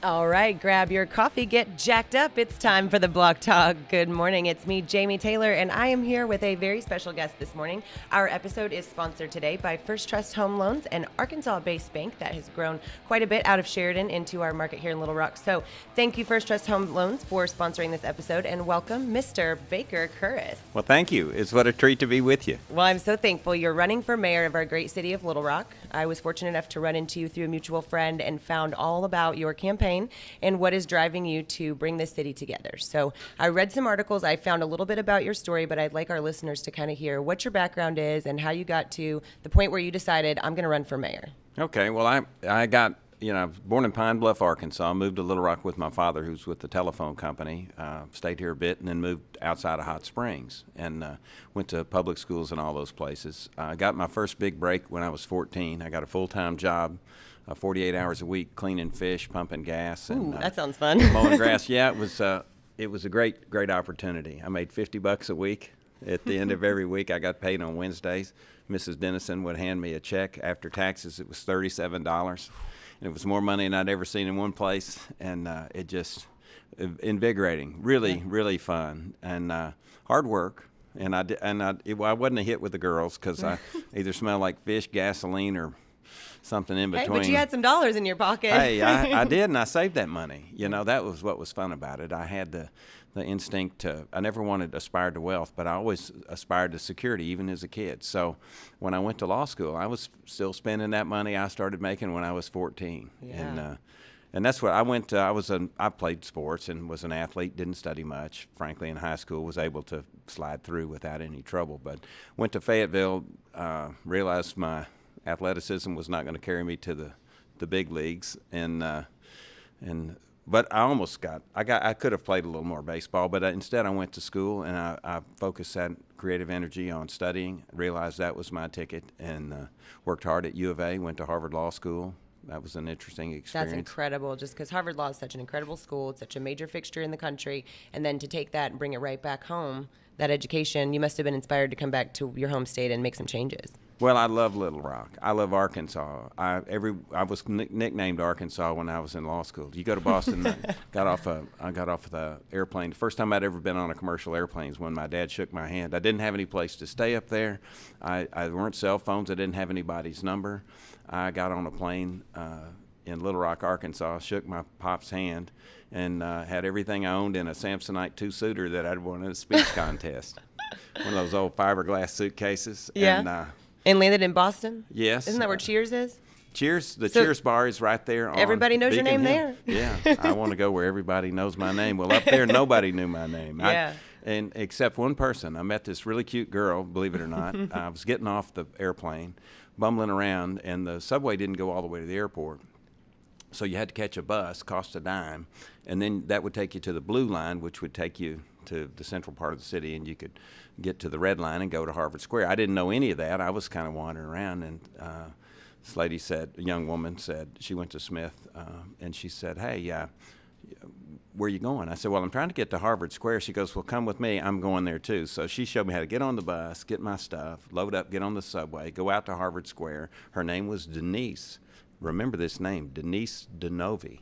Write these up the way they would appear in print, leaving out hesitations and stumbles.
All right, grab your coffee, get jacked up. It's time for the Block Talk. Good morning. It's me, Jamie Taylor, and I am here with a very special guest this morning. Our episode is sponsored today by First Trust Home Loans, an Arkansas-based bank that has grown quite a bit out of Sheridan into our market here in Little Rock. So thank you, First Trust Home Loans, for sponsoring this episode, and welcome, Mr. Baker Kurrus. Well, thank you. It's what a treat to be with you. Well, I'm so thankful. You're running for mayor of our great city of Little Rock. I was fortunate enough to run into you through a mutual friend and found all about your campaign and what is driving you to bring this city together. So I read some articles. I found a little bit about your story, but I'd like our listeners to kind of hear what your background is and how you got to the point where you decided, I'm going to run for mayor. Okay. Well, I got, I was born in Pine Bluff, Arkansas. Moved to Little Rock with my father, who's with the telephone company. Stayed here a bit and then moved outside of Hot Springs and went to public schools and all those places. I got my first big break when I was 14. I got a full-time job. 48 hours a week cleaning fish, pumping gas, and that sounds fun. Mowing grass. Yeah, it was a great opportunity. I made $50 a week. At the end of every week, I got paid on Wednesdays. Mrs. Dennison would hand me a check after taxes. It was $37, and it was more money than I'd ever seen in one place. And it just invigorating, really fun, and hard work. And I wasn't a hit with the girls because I either smelled like fish, gasoline, or something in between. Hey, but you had some dollars in your pocket. Hey, I did, and I saved that money. That was what was fun about it. I had the instinct to, I never aspired to wealth, but I always aspired to security, even as a kid. So when I went to law school, I was still spending that money I started making when I was 14. Yeah. And that's what I went to. I played sports and was an athlete, didn't study much, frankly, in high school, was able to slide through without any trouble. But went to Fayetteville, realized my athleticism was not going to carry me to the big leagues, but I could have played a little more baseball, but instead I went to school and I focused that creative energy on studying, realized that was my ticket, and worked hard at U of A, went to Harvard Law School. That was an interesting experience. That's incredible, just because Harvard Law is such an incredible school. It's such a major fixture in the country, and then to take that and bring it right back home, that education, you must have been inspired to come back to your home state and make some changes. Well, I love Little Rock. I love Arkansas. I was nicknamed Arkansas when I was in law school. You go to Boston. I got off the airplane. The first time I'd ever been on a commercial airplane is when my dad shook my hand. I didn't have any place to stay up there. I weren't cell phones. I didn't have anybody's number. I got on a plane in Little Rock, Arkansas, shook my pop's hand, and had everything I owned in a Samsonite two-seater that I'd won in a speech contest. One of those old fiberglass suitcases. Yeah. And landed in Boston? Yes. Isn't that where Cheers is? Cheers. Cheers bar is right there. Everybody knows your name there. Yeah. I want to go where everybody knows my name. Well, up there, nobody knew my name. Yeah. And except one person. I met this really cute girl, believe it or not. I was getting off the airplane, bumbling around, and the subway didn't go all the way to the airport. So you had to catch a bus, cost a dime, and then that would take you to the blue line, which would take you to the central part of the city, and you could get to the red line and go to Harvard Square. I didn't know any of that. I was kind of wandering around, and this lady said, a young woman said, she went to Smith, and she said, hey, where are you going? I said, well, I'm trying to get to Harvard Square. She goes, well, come with me. I'm going there too. So she showed me how to get on the bus, get my stuff, load up, get on the subway, go out to Harvard Square. Her name was Denise. Remember this name, Denise DeNovi.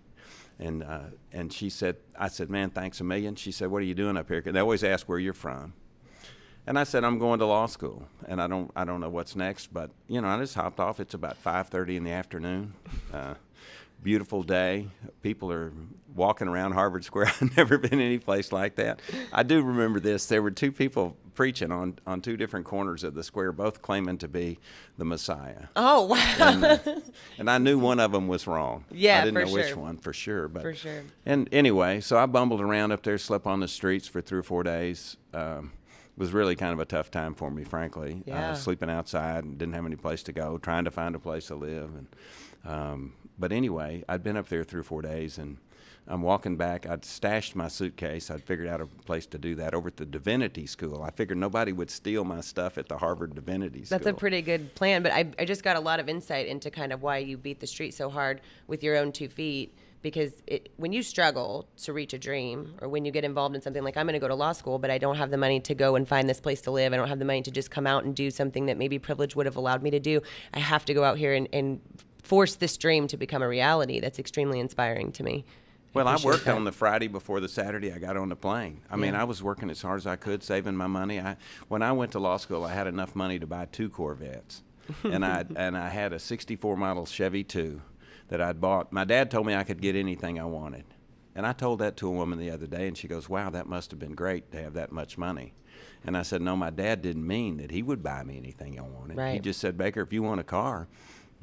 And she said, I said, man, thanks a million. She said, what are you doing up here? 'Cause they always ask where you're from. And I said, I'm going to law school, and I don't know what's next, but I just hopped off. It's about 5:30 in the afternoon. Beautiful day. People are walking around Harvard Square. I've never been any place like that. I do remember this. There were two people preaching on two different corners of the square, both claiming to be the Messiah. Oh, wow. And I knew one of them was wrong. Yeah, I didn't know for which sure. one for sure. But, For sure. And anyway, so I bumbled around up there, slept on the streets for 3 or 4 days. Was really kind of a tough time for me, frankly. Yeah. Sleeping outside and didn't have any place to go, trying to find a place to live. And but anyway, I'd been up there 3 or 4 days, and I'm walking back. I'd stashed my suitcase. I'd figured out a place to do that over at the Divinity School. I figured nobody would steal my stuff at the Harvard Divinity School. That's a pretty good plan, but I just got a lot of insight into kind of why you beat the street so hard with your own 2 feet. Because when you struggle to reach a dream, or when you get involved in something like, I'm going to go to law school, but I don't have the money to go and find this place to live, I don't have the money to just come out and do something that maybe privilege would have allowed me to do, I have to go out here and force this dream to become a reality. That's extremely inspiring to me. Well, I appreciate worked that. on the Friday before the Saturday I got on the plane. I mean, I was working as hard as I could, saving my money. When I went to law school, I had enough money to buy 2 Corvettes, and I had a '64 model Chevy 2 that I'd bought. My dad told me I could get anything I wanted, and I told that to a woman the other day, and she goes, "Wow, that must have been great to have that much money." And I said, "No, my dad didn't mean that he would buy me anything I wanted. Right. He just said, Baker, if you want a car,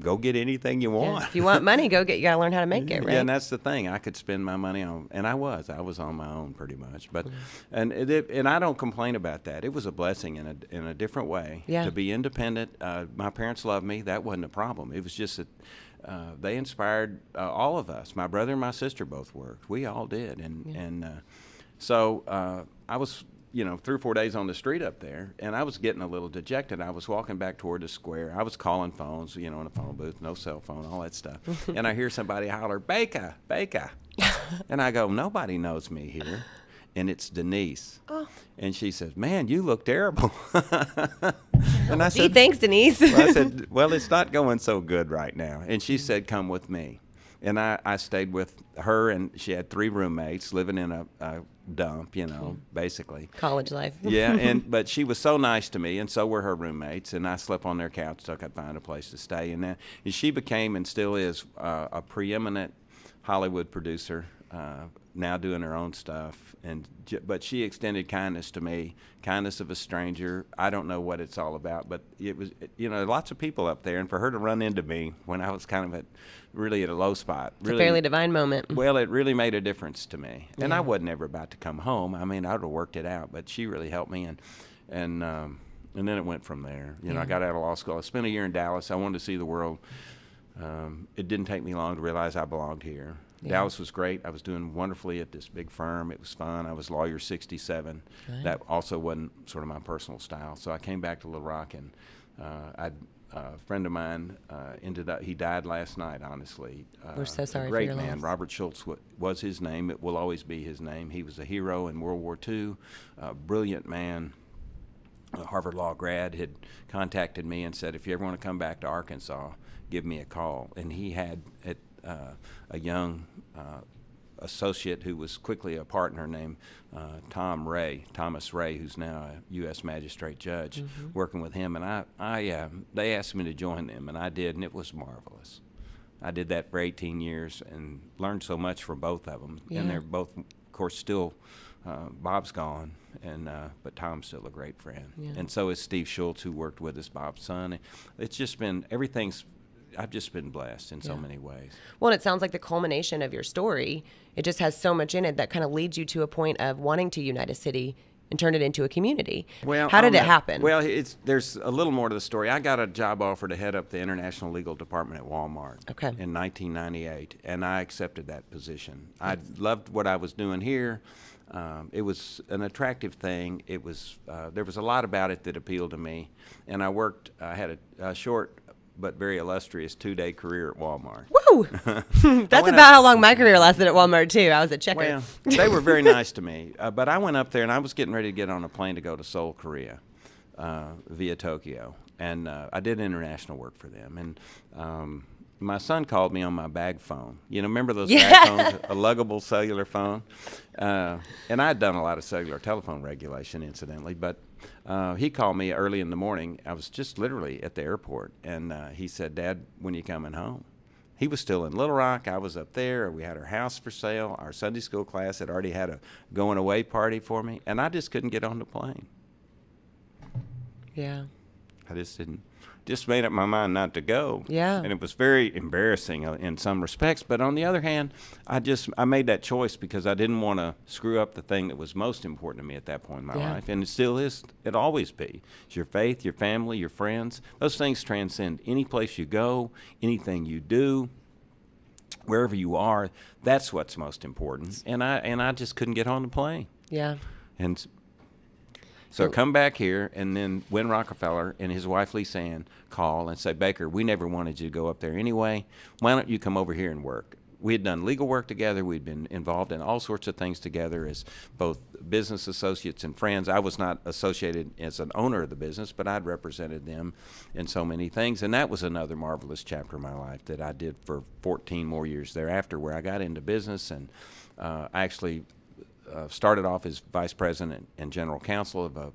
go get anything you want." If you want money, go get. You gotta learn how to make it, right? Yeah, and that's the thing. I could spend my money on, and I was on my own pretty much. But, and I don't complain about that. It was a blessing in a different way to be independent. My parents loved me. That wasn't a problem. It was just that they inspired all of us. My brother and my sister both worked. We all did, so I was, 3 or 4 days on the street up there, and I was getting a little dejected. I was walking back toward the square. I was calling phones, in a phone booth, no cell phone, all that stuff. And I hear somebody holler, "Baker, Baker." And I go, "Nobody knows me here." And it's Denise. Oh. And she says, "Man, you look terrible." And I said, "Thanks, Denise." I said, "Well, it's not going so good right now." And she said, "Come with me." And I stayed with her, and she had 3 roommates living in a dump, basically. College life. Yeah, but she was so nice to me, and so were her roommates, and I slept on their couch till I could find a place to stay. And she became and still is a preeminent Hollywood producer, now doing her own stuff. But she extended kindness to me, kindness of a stranger. I don't know what it's all about, but it was, lots of people up there, and for her to run into me when I was kind of really at a low spot. It's a fairly divine moment. Well, it really made a difference to me. And I wasn't ever about to come home. I mean, I would have worked it out, but she really helped me, and then it went from there. I got out of law school. I spent a year in Dallas. I wanted to see the world. It didn't take me long to realize I belonged here. Yeah. Dallas was great. I was doing wonderfully at this big firm. It was fun. I was lawyer 67. Right. That also wasn't sort of my personal style. So I came back to Little Rock, and a friend of mine he died last night, honestly. We're so sorry a great for your man. loss. Robert Schultz was his name. It will always be his name. He was a hero in World War II, a brilliant man. A Harvard Law grad had contacted me and said, "If you ever want to come back to Arkansas, give me a call." And he had a young associate who was quickly a partner named Thomas Ray, who's now a U.S. magistrate judge, working with him. And they asked me to join them, and I did, and it was marvelous. I did that for 18 years and learned so much from both of them. Yeah. And they're both, of course, still, Bob's gone, but Tom's still a great friend. Yeah. And so is Steve Schultz, who worked with us, Bob's son. It's just been, I've just been blessed in so many ways. Well, and it sounds like the culmination of your story, it just has so much in it that kind of leads you to a point of wanting to unite a city and turn it into a community. Well, how did it happen? Well, there's a little more to the story. I got a job offer to head up the International Legal Department at Walmart in 1998, and I accepted that position. I loved what I was doing here. It was an attractive thing. It was there was a lot about it that appealed to me, and I had a short but very illustrious 2-day career at Walmart. Woo! That's about how long my career lasted at Walmart, too. I was a checker. Well, they were very nice to me. But I went up there, and I was getting ready to get on a plane to go to Seoul, Korea, via Tokyo. And I did international work for them. And my son called me on my bag phone. Remember those bag phones, a luggable cellular phone? And I had done a lot of cellular telephone regulation, incidentally, but he called me early in the morning. I was just literally at the airport, and he said, "Dad, when are you coming home?" He was still in Little Rock. I was up there. We had our house for sale. Our Sunday school class had already had a going-away party for me, and I just couldn't get on the plane. Yeah. I just made up my mind not to go. Yeah. And it was very embarrassing in some respects. But on the other hand, I made that choice because I didn't want to screw up the thing that was most important to me at that point in my life. And it still is. It'll always be. It's your faith, your family, your friends. Those things transcend any place you go, anything you do, wherever you are. That's what's most important. And I just couldn't get on the plane. Yeah. And so I come back here, and then Win Rockefeller and his wife Lisa Ann call and say, "Baker, we never wanted you to go up there anyway. Why don't you come over here and work?" We had done legal work together. We'd been involved in all sorts of things together as both business associates and friends. I was not associated as an owner of the business, but I'd represented them in so many things. And that was another marvelous chapter of my life that I did for 14 more years thereafter, where I got into business and I actually started off as vice president and general counsel of a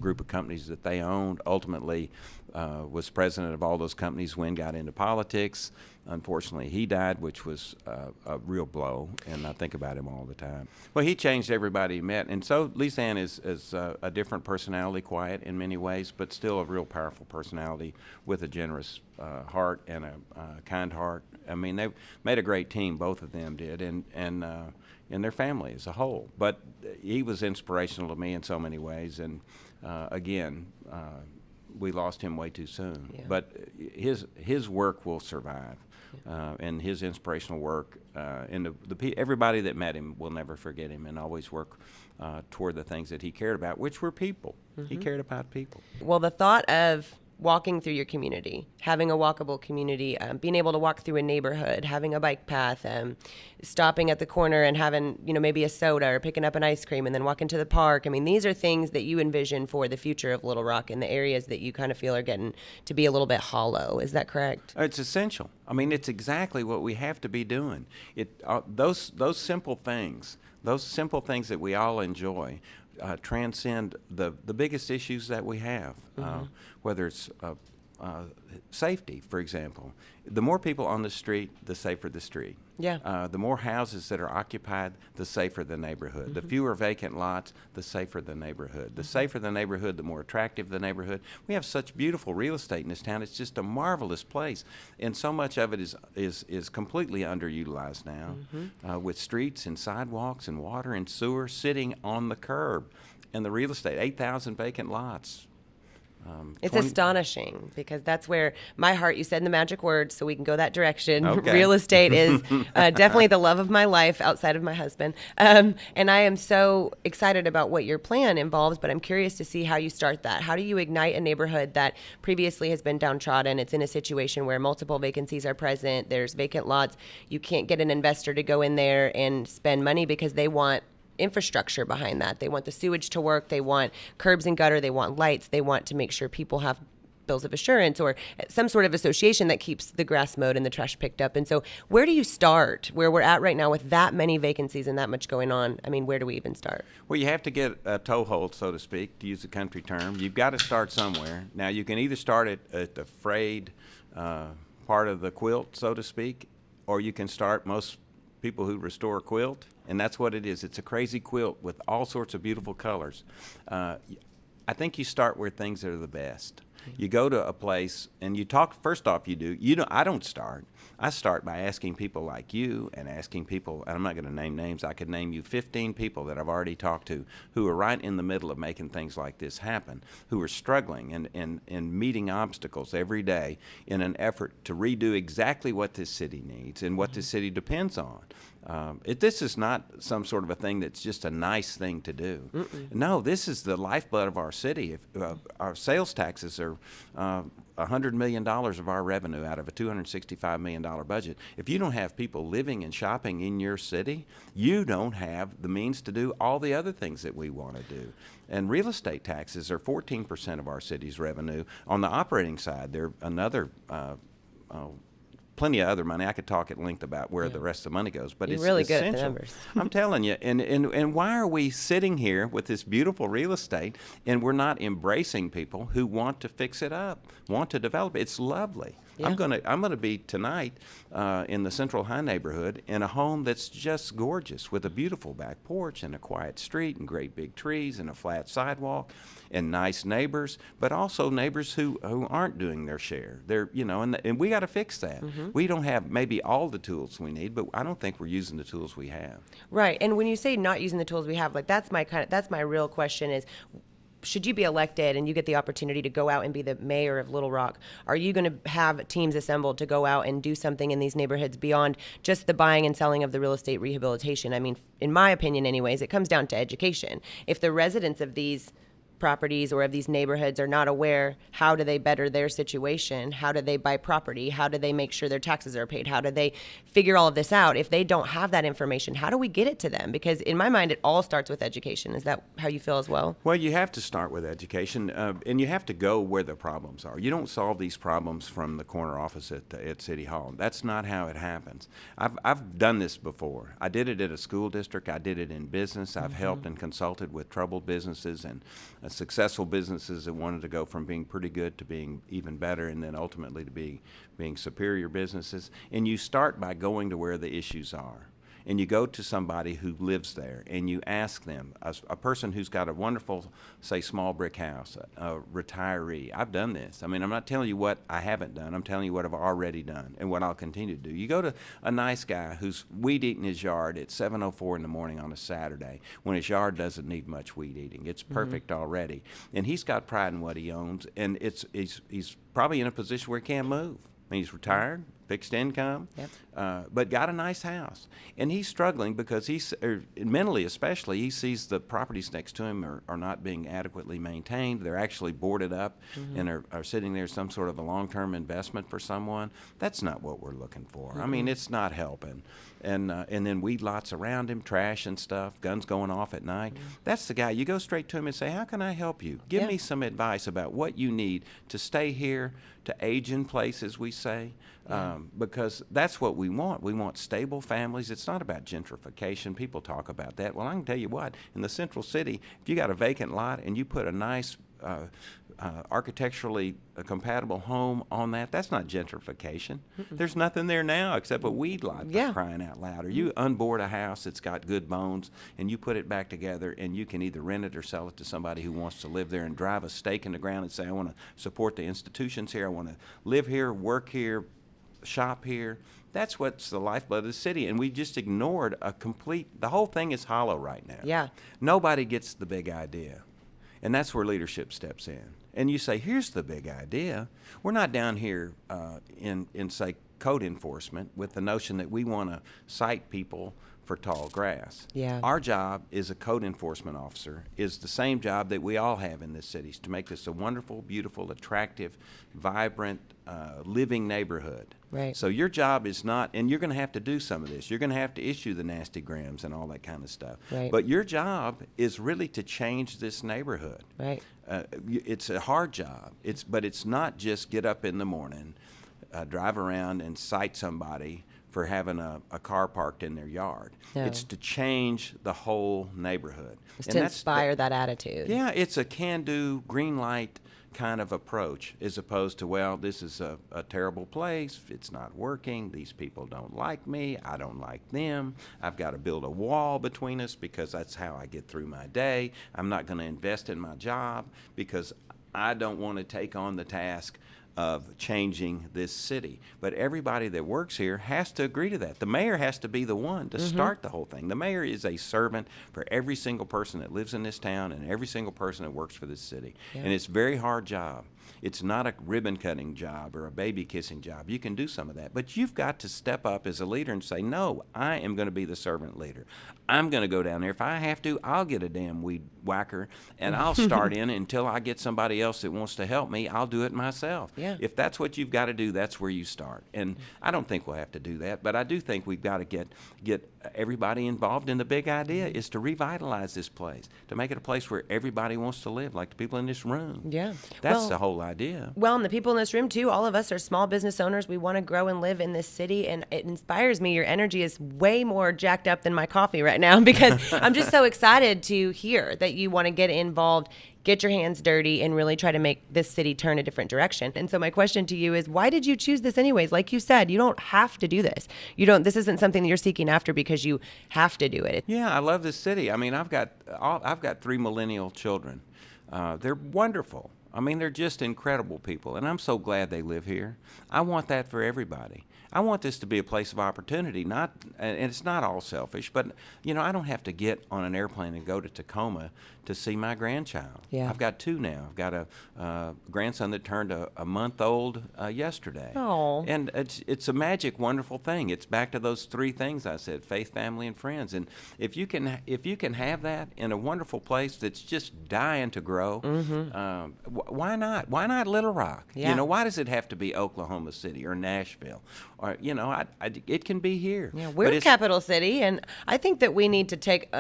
group of companies that they owned. Ultimately, was president of all those companies when got into politics. Unfortunately, he died, which was a real blow, and I think about him all the time. Well, he changed everybody he met, and so Lisa Ann is a different personality, quiet in many ways, but still a real powerful personality with a generous heart and a kind heart. I mean, they made a great team, both of them did, and their family as a whole. But he was inspirational to me in so many ways, and again, we lost him way too soon. Yeah. But his work will survive, and his inspirational work, and everybody that met him will never forget him, and always work toward the things that he cared about, which were people. Mm-hmm. He cared about people. Well, the thought of walking through your community, having a walkable community, being able to walk through a neighborhood, having a bike path, stopping at the corner and having, maybe a soda or picking up an ice cream and then walking to the park. I mean, these are things that you envision for the future of Little Rock and the areas that you kind of feel are getting to be a little bit hollow. Is that correct? It's essential. I mean, it's exactly what we have to be doing. Those simple things that we all enjoy, transcend the biggest issues that we have, whether it's safety, for example. The more people on the street, the safer the street. Yeah. The more houses that are occupied, the safer the neighborhood. Mm-hmm. The fewer vacant lots, the safer the neighborhood. The safer the neighborhood, the more attractive the neighborhood. We have such beautiful real estate in this town. It's just a marvelous place, and so much of it is completely underutilized now, with streets and sidewalks and water and sewer sitting on the curb, and the real estate, 8,000 vacant lots. It's astonishing, because that's where my heart, you said the magic word, so we can go that direction. Okay. Real estate is definitely the love of my life outside of my husband. And I am so excited about what your plan involves, but I'm curious to see how you start that. How do you ignite a neighborhood that previously has been downtrodden? It's in a situation where multiple vacancies are present. There's vacant lots. You can't get an investor to go in there and spend money because they want infrastructure behind that. They want the sewage to work. They want curbs and gutter. They want lights. They want to make sure people have bills of assurance or some sort of association that keeps the grass mowed and the trash picked up. And so where do you start where we're at right now with that many vacancies and that much going on? I mean, where do we even start? Well, you have to get a toehold, so to speak, to use a country term. You've got to start somewhere. Now, you can either start at the frayed part of the quilt, so to speak, or you can start, most people who restore a quilt, and that's what it is. It's a crazy quilt with all sorts of beautiful colors. I think you start where things are the best. You go to a place and you talk. First off, I don't start. I start by asking people like you, and asking people, and I'm not going to name names. I could name you 15 people that I've already talked to who are right in the middle of making things like this happen, who are struggling and meeting obstacles every day in an effort to redo exactly what this city needs and what this city depends on. This is not some sort of a thing that's just a nice thing to do. No, this is the lifeblood of our city. If our sales taxes are $100 million of our revenue out of a $265 million budget. If you don't have people living and shopping in your city, you don't have the means to do all the other things that we want to do. And real estate taxes are 14% of our city's revenue. On the operating side, they're another plenty of other money. I could talk at length about where the rest of the money goes, but You're it's really essential. good at the numbers. I'm telling you. And why are we sitting here with this beautiful real estate and we're not embracing people who want to fix it up, want to develop it? It's lovely. Yeah. I'm gonna be tonight in the Central High neighborhood in a home that's just gorgeous, with a beautiful back porch and a quiet street and great big trees and a flat sidewalk and nice neighbors, but also neighbors who aren't doing their share. They're and we got to fix that. We don't have maybe all the tools we need, but I don't think we're using the tools we have. Right. And when you say not using the tools we have, like that's my real question is, should you be elected and you get the opportunity to go out and be the mayor of Little Rock, are you going to have teams assembled to go out and do something in these neighborhoods beyond just the buying and selling of the real estate rehabilitation? I mean, in my opinion anyways, it comes down to education. If the residents of these properties or of these neighborhoods are not aware, how do they better their situation? How do they buy property? How do they make sure their taxes are paid? How do they figure all of this out? If they don't have that information, how do we get it to them? Because in my mind, it all starts with education. Is that how you feel as well? Well, you have to start with education, and you have to go where the problems are. You don't solve these problems from the corner office at City Hall. That's not how it happens. I've done this before. I did it at a school district. I did it in business. I've helped and consulted with troubled businesses and successful businesses that wanted to go from being pretty good to being even better, and then ultimately to being superior businesses. And you start by going to where the issues are. And you go to somebody who lives there, and you ask them, a person who's got a wonderful, say, small brick house, a retiree. I've done this. I mean, I'm not telling you what I haven't done. I'm telling you what I've already done and what I'll continue to do. You go to a nice guy who's weed eating his yard at 7:04 in the morning on a Saturday when his yard doesn't need much weed eating. It's perfect already. And he's got pride in what he owns, and he's probably in a position where he can't move. I mean, he's retired, fixed income, but got a nice house. And he's struggling because mentally especially, he sees the properties next to him are not being adequately maintained. They're actually boarded up and are sitting there some sort of a long-term investment for someone. That's not what we're looking for. I mean, it's not helping. And then weed lots around him, trash and stuff, guns going off at night. That's the guy. You go straight to him and say, how can I help you? Give me some advice about what you need to stay here, to age in place, as we say, because that's what we want. We want stable families. It's not about gentrification. People talk about that. Well, I can tell you what, in the central city, if you got a vacant lot and you put a nice architecturally compatible home on that's not gentrification. There's nothing there now except a weed lot, for crying out loud. Or you unboard a house that's got good bones and you put it back together, and you can either rent it or sell it to somebody who wants to live there and drive a stake in the ground and say, I want to support the institutions here, I want to live here, work here, shop here. That's what's the lifeblood of the city, and we just ignored the whole thing is hollow right now. Yeah. Nobody gets the big idea. And that's where leadership steps in. And you say, here's the big idea. We're not down here in say, code enforcement with the notion that we want to cite people for tall grass. Yeah. Our job as a code enforcement officer is the same job that we all have in this city, is to make this a wonderful, beautiful, attractive, vibrant, living neighborhood. Right. So your job is not, and you're going to have to do some of this. You're going to have to issue the nasty grams and all that kind of stuff. Right. But your job is really to change this neighborhood. Right. It's a hard job. But it's not just get up in the morning, drive around and cite somebody for having a car parked in their yard. No. It's to change the whole neighborhood. It's to inspire that attitude. Yeah, it's a can-do, green light kind of approach, as opposed to, well, this is a terrible place, it's not working, these people don't like me, I don't like them, I've got to build a wall between us because that's how I get through my day, I'm not going to invest in my job because I don't want to take on the task of changing this city. But everybody that works here has to agree to that. The mayor has to be the one to start the whole thing. The mayor is a servant for every single person that lives in this town and every single person that works for this city. Yeah. And it's a very hard job. It's not a ribbon cutting job or a baby kissing job. You can do some of that, but you've got to step up as a leader and say, no, I am going to be the servant leader. I'm going to go down there. If I have to, I'll get a damn weed whacker and I'll start in until I get somebody else that wants to help me. I'll do it myself. Yeah. If that's what you've got to do, that's where you start. And I don't think we'll have to do that, but I do think we've got to get everybody involved in the big idea is to revitalize this place, to make it a place where everybody wants to live, like the people in this room. Yeah. That's the whole idea. Well, and the people in this room, too, all of us are small business owners. We want to grow and live in this city, and it inspires me. Your energy is way more jacked up than my coffee right now because I'm just so excited to hear that you want to get involved, get your hands dirty, and really try to make this city turn a different direction. And so my question to you is, why did you choose this anyways? Like you said, you don't have to do this. This isn't something that you're seeking after because you have to do it. Yeah, I love this city. I mean, I've got 3 millennial children. They're wonderful. I mean, they're just incredible people, and I'm so glad they live here. I want that for everybody. I want this to be a place of opportunity, and it's not all selfish, but, I don't have to get on an airplane and go to Tacoma to see my grandchild. Yeah. I've got two now. I've got a grandson that turned a month old yesterday. Oh. And it's a magic, wonderful thing. It's back to those three things I said: faith, family, and friends. And if you can have that in a wonderful place that's just dying to grow, why not? Why not Little Rock? Yeah. Why does it have to be Oklahoma City or Nashville? Or it can be here. Yeah, we're capital city, and I think that we need to take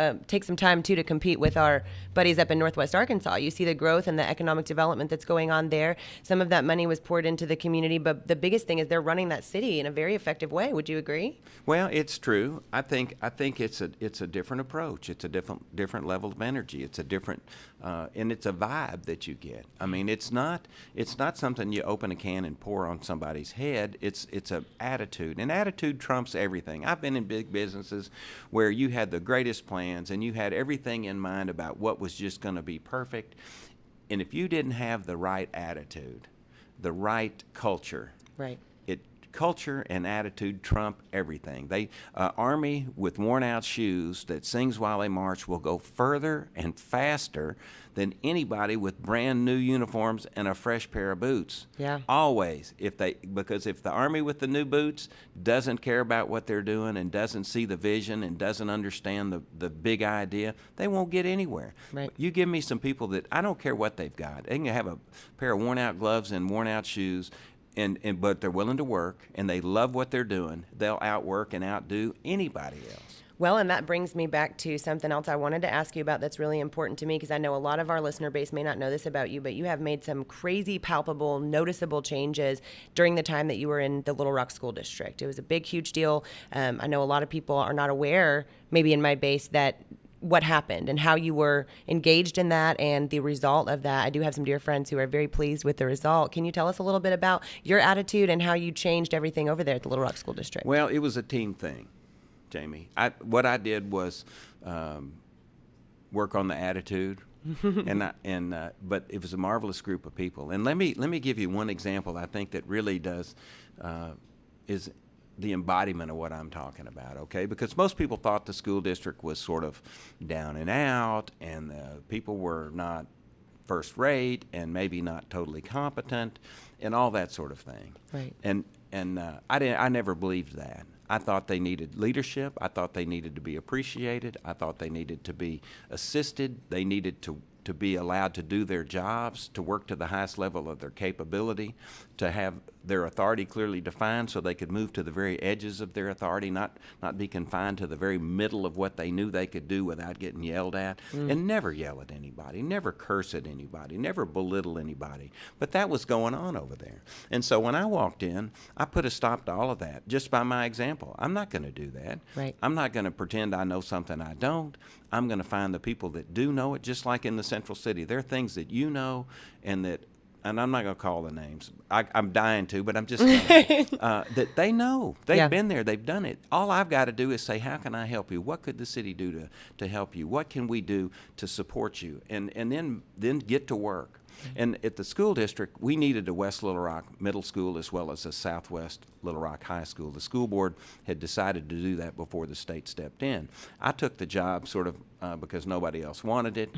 some time too to compete with our buddies up in Northwest Arkansas. You see the growth and the economic development that's going on there. Some of that money was poured into the community, but the biggest thing is they're running that city in a very effective way. Would you agree? Well, it's true. I think it's a different approach. It's a different level of energy. It's a different and it's a vibe that you get. I mean, it's not something you open a can and pour on somebody's head. It's an attitude, and attitude trumps everything. I've been in big businesses where you had the greatest plans and you had everything in mind about what was just going to be perfect, and if you didn't have the right attitude, the right culture, right. Culture and attitude trump everything. Army with worn-out shoes that sings while they march will go further and faster than anybody with brand new uniforms and a fresh pair of boots. Yeah. Always. Because if the Army with the new boots doesn't care about what they're doing and doesn't see the vision and doesn't understand the big idea, they won't get anywhere. Right. You give me some people that I don't care what they've got. They can have a pair of worn-out gloves and worn-out shoes, but they're willing to work, and they love what they're doing. They'll outwork and outdo anybody else. Well, and that brings me back to something else I wanted to ask you about that's really important to me, because I know a lot of our listener base may not know this about you, but you have made some crazy, palpable, noticeable changes during the time that you were in the Little Rock School District. It was a big, huge deal. I know a lot of people are not aware, maybe in my base, that what happened and how you were engaged in that and the result of that. I do have some dear friends who are very pleased with the result. Can you tell us a little bit about your attitude and how you changed everything over there at the Little Rock School District? Well, it was a team thing, Jamie. What I did was work on the attitude, but it was a marvelous group of people. And let me give you one example I think that really is the embodiment of what I'm talking about, okay? Because most people thought the school district was sort of down and out, and people were not first rate and maybe not totally competent and all that sort of thing. Right. And I never believed that. I thought they needed leadership. I thought they needed to be appreciated. I thought they needed to be assisted. They needed to be allowed to do their jobs, to work to the highest level of their capability, to have their authority clearly defined so they could move to the very edges of their authority, not be confined to the very middle of what they knew they could do without getting yelled at, and never yell at anybody, never curse at anybody, never belittle anybody. But that was going on over there. And so when I walked in, I put a stop to all of that just by my example. I'm not going to do that. Right. I'm not going to pretend I know something I don't. I'm going to find the people that do know it, just like in the Central City. There are things that you know and I'm not going to call the names. I'm dying to, but I'm just saying, that they know. They've been there. They've done it. All I've got to do is say, how can I help you? What could the city do to help you? What can we do to support you? And then get to work. And at the school district, we needed a West Little Rock Middle School as well as a Southwest Little Rock High School. The school board had decided to do that before the state stepped in. I took the job sort of because nobody else wanted it,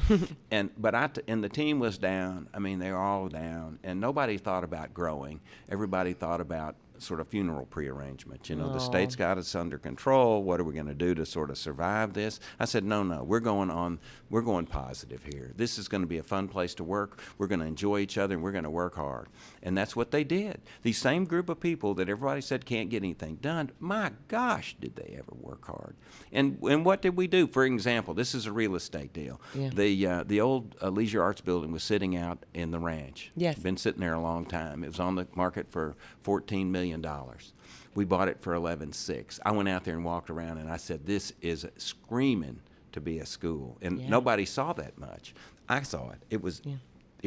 and the team was down. I mean, they were all down, and nobody thought about growing. Everybody thought about sort of funeral prearrangement. The state's got us under control. What are we going to do to sort of survive this? I said, no, we're going positive here. This is going to be a fun place to work. We're going to enjoy each other, and we're going to work hard. And that's what they did. These same group of people that everybody said can't get anything done, my gosh, did they ever work hard. And what did we do? For example, this is a real estate deal. Yeah. The old Leisure Arts building was sitting out in the ranch. Yes. Been sitting there a long time. It was on the market for $14 million. We bought it for $11.6. I went out there and walked around, and I said, this is screaming to be a school. And nobody saw that much. I saw it. It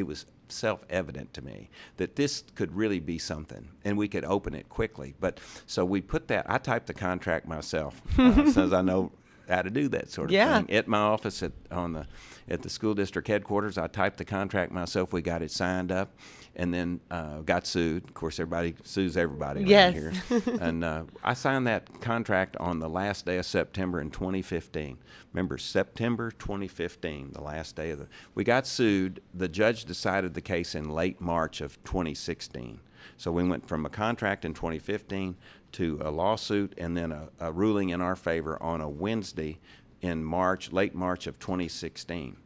was self-evident to me that this could really be something, and we could open it quickly. But so we put that. I typed the contract myself, since I know how to do that sort of Yeah. thing. At my office at the school district headquarters, I typed the contract myself. We got it signed up, and then got sued. Of course, everybody sues everybody around Yes. here. And I signed that contract on the last day of September in 2015. Remember, September 2015, the last day of we got sued. The judge decided the case in late March of 2016. So we went from a contract in 2015 to a lawsuit and then a ruling in our favor on a Wednesday in March, late March of 2016.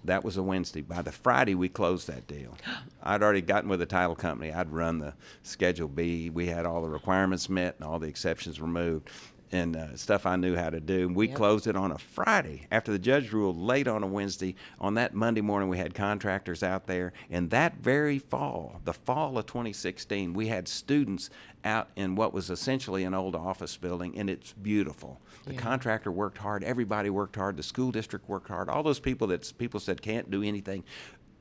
That was a Wednesday. By the Friday, we closed that deal. I'd already gotten with the title company. I'd run the Schedule B. We had all the requirements met and all the exceptions removed and stuff I knew how to do. We closed it on a Friday after the judge ruled late on a Wednesday. On that Monday morning, we had contractors out there. And that very fall, the fall of 2016, we had students out in what was essentially an old office building, and it's beautiful. The contractor worked hard. Everybody worked hard. The school district worked hard. All those people that people said can't do anything,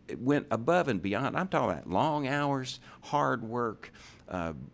it went above and beyond. I'm talking about long hours, hard work,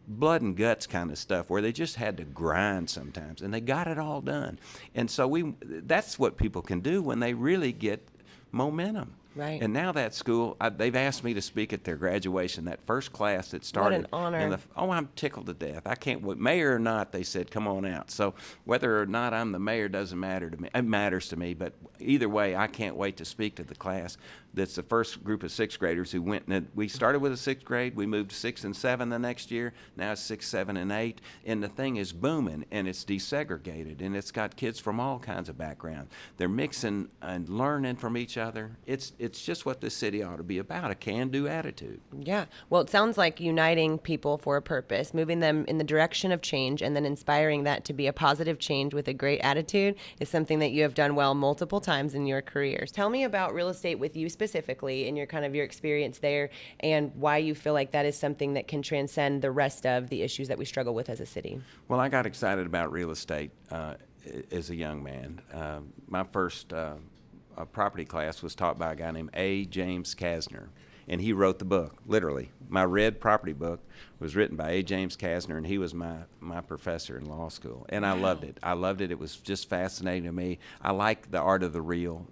blood and guts kind of stuff where they just had to grind sometimes, and they got it all done. And so that's what people can do when they really get momentum. Right. And now that school, they've asked me to speak at their graduation, that first class that started. What an honor. I'm tickled to death. I can't wait. Mayor or not, they said, come on out. So whether or not I'm the mayor doesn't matter to me. It matters to me, but either way, I can't wait to speak to the class. That's the first group of sixth graders who went. And we started with a sixth grade. We moved to 6 and 7 the next year. Now it's 6, 7, and 8. And the thing is booming, and it's desegregated, and it's got kids from all kinds of backgrounds. They're mixing and learning from each other. It's just what this city ought to be about, a can-do attitude. Yeah. Well, it sounds like uniting people for a purpose, moving them in the direction of change, and then inspiring that to be a positive change with a great attitude is something that you have done well multiple times in your careers. Tell me about real estate with you specifically and your experience there and why you feel like that is something that can transcend the rest of the issues that we struggle with as a city. Well, I got excited about real estate as a young man. My first property class was taught by a guy named A. James Kasner, and he wrote the book, literally. My red property book was written by A. James Kasner, and he was my professor in law school. And I loved it. I loved it. It was just fascinating to me. I like the art of the real.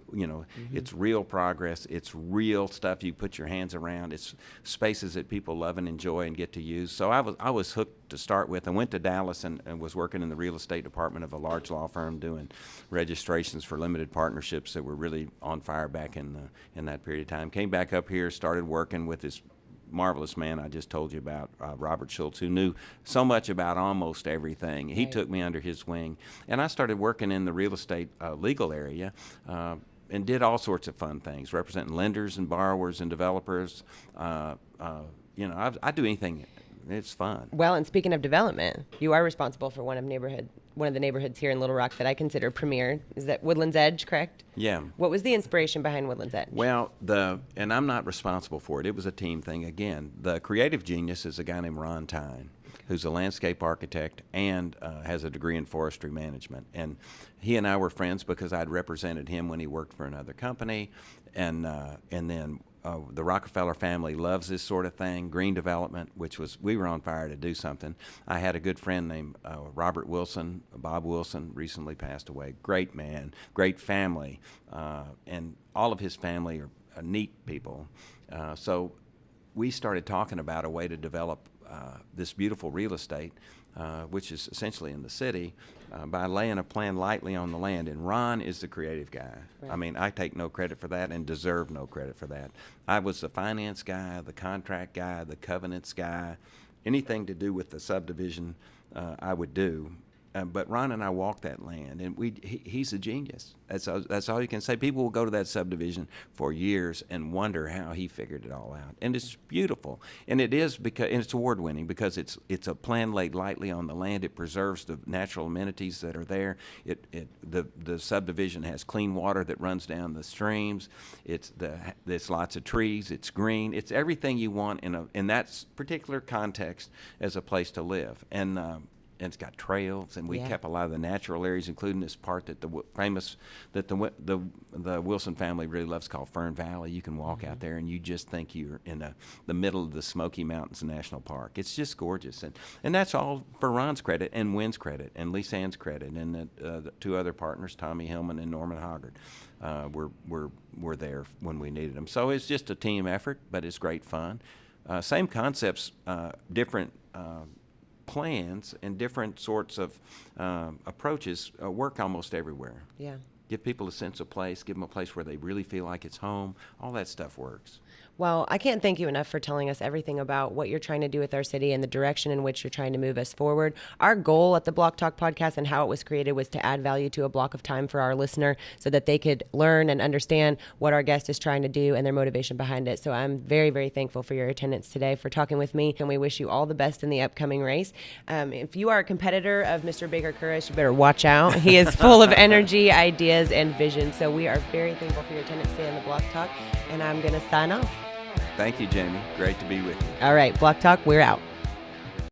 It's real progress. It's real stuff you put your hands around. It's spaces that people love and enjoy and get to use. So I was hooked to start with. I went to Dallas and was working in the real estate department of a large law firm doing registrations for limited partnerships that were really on fire back in that period of time. Came back up here, started working with this marvelous man I just told you about, Robert Schultz, who knew so much about almost everything. He took me under his wing, and I started working in the real estate legal area and did all sorts of fun things, representing lenders and borrowers and developers. I do anything. It's fun. Well, and speaking of development, you are responsible for one of the neighborhoods here in Little Rock that I consider premier. Is that Woodlands Edge, correct? Yeah. What was the inspiration behind Woodlands Edge? Well, and I'm not responsible for it. It was a team thing. Again, the creative genius is a guy named Ron Tyne, who's a landscape architect and has a degree in forestry management. And he and I were friends because I'd represented him when he worked for another company. And then the Rockefeller family loves this sort of thing, green development, we were on fire to do something. I had a good friend named Robert Wilson, Bob Wilson, recently passed away. Great man, great family, and all of his family are neat people. So we started talking about a way to develop this beautiful real estate, which is essentially in the city, by laying a plan lightly on the land. And Ron is the creative guy. Right. I mean, I take no credit for that and deserve no credit for that. I was the finance guy, the contract guy, the covenants guy. Anything to do with the subdivision, I would do. But Ron and I walked that land, and he's a genius. That's all you can say. People will go to that subdivision for years and wonder how he figured it all out. And it's beautiful, and it is and it's award-winning because it's a plan laid lightly on the land. It preserves the natural amenities that are there. The subdivision has clean water that runs down the streams. There's lots of trees. It's green. It's everything you want in that particular context as a place to live. And and it's got trails, and we Yeah. kept a lot of the natural areas, including this part that the Wilson family really loves, called Fern Valley. You can walk out there, and you just think you're in the middle of the Smoky Mountains National Park. It's just gorgeous, and that's all for Ron's credit and Wynn's credit and Lisanne's credit, and the two other partners, Tommy Hillman and Norman Hoggard, were there when we needed them. So it's just a team effort, but it's great fun. Same concepts, different plans, and different sorts of approaches work almost everywhere. Yeah. Give people a sense of place, give them a place where they really feel like it's home. All that stuff works. Well, I can't thank you enough for telling us everything about what you're trying to do with our city and the direction in which you're trying to move us forward. Our goal at the Block Talk podcast and how it was created was to add value to a block of time for our listener so that they could learn and understand what our guest is trying to do and their motivation behind it. So I'm very, very thankful for your attendance today, for talking with me, and we wish you all the best in the upcoming race. If you are a competitor of Mr. Baker Kurrus, you better watch out. He is full of energy, ideas, and vision. So we are very thankful for your attendance today on the Block Talk, and I'm going to sign off. Thank you, Jamie. Great to be with you. All right, Block Talk, we're out.